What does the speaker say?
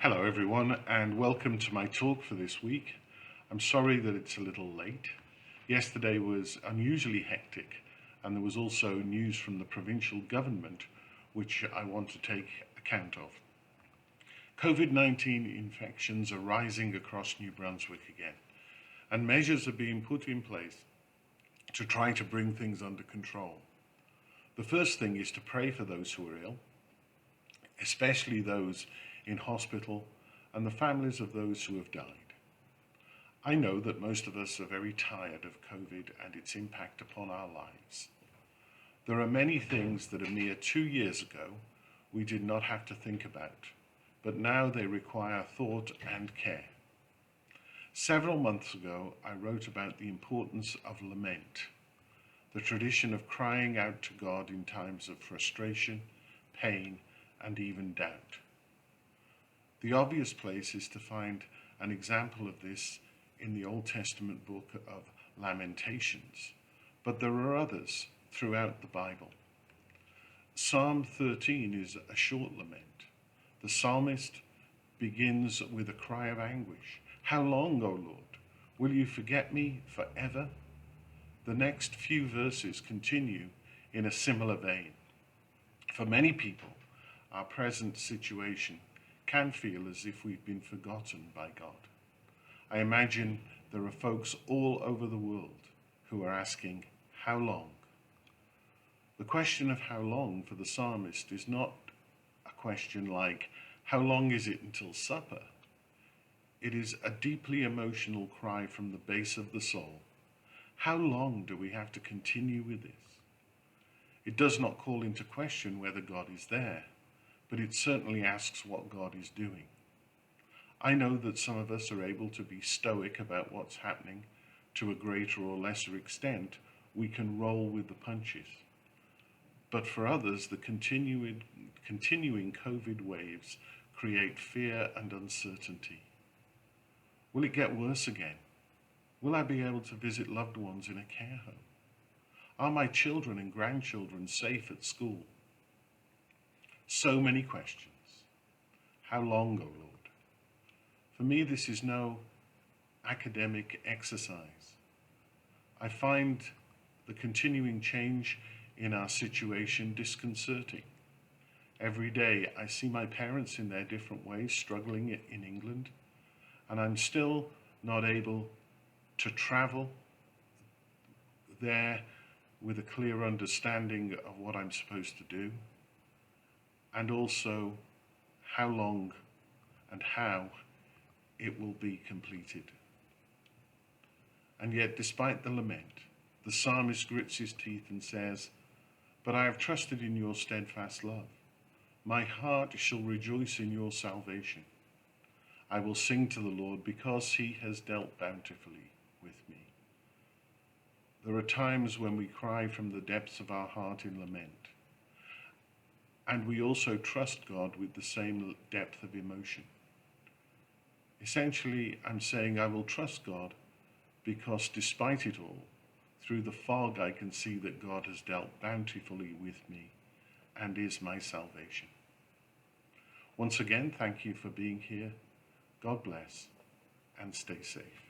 Hello, everyone, and welcome to my talk for this week. I'm sorry that it's a little late. Yesterday was unusually hectic, and there was also news from the provincial government which I want to take account of. COVID-19 infections are rising across New Brunswick again, and measures are being put in place to try to bring things under control. The first thing is to pray for those who are ill, especially those in hospital and the families of those who have died. I know that most of us are very tired of COVID and its impact upon our lives. There are many things that a mere 2 years ago we did not have to think about, but now they require thought and care. Several months ago, I wrote about the importance of lament, the tradition of crying out to God in times of frustration, pain, and even doubt. The obvious place is to find an example of this in the Old Testament book of Lamentations, but there are others throughout the Bible. Psalm 13 is a short lament. The psalmist begins with a cry of anguish. How long, O Lord? Will you forget me forever? The next few verses continue in a similar vein. For many people, our present situation can feel as if we've been forgotten by God. I imagine there are folks all over the world who are asking, how long? The question of how long for the psalmist is not a question like, how long is it until supper? It is a deeply emotional cry from the base of the soul. How long do we have to continue with this? It does not call into question whether God is there, but it certainly asks what God is doing. I know that some of us are able to be stoic about what's happening. To a greater or lesser extent, we can roll with the punches. But for others, the continuing COVID waves create fear and uncertainty. Will it get worse again? Will I be able to visit loved ones in a care home? Are my children and grandchildren safe at school? So many questions. How long, O Lord? For me, this is no academic exercise. I find the continuing change in our situation disconcerting. Every day I see my parents in their different ways struggling in England, and I'm still not able to travel there with a clear understanding of what I'm supposed to do, and also how long and how it will be completed. And yet, despite the lament, the psalmist grits his teeth and says, "But I have trusted in your steadfast love. My heart shall rejoice in your salvation. I will sing to the Lord because he has dealt bountifully with me." There are times when we cry from the depths of our heart in lament, and we also trust God with the same depth of emotion. Essentially, I'm saying I will trust God because despite it all, through the fog I can see that God has dealt bountifully with me and is my salvation. Once again, thank you for being here. God bless and stay safe.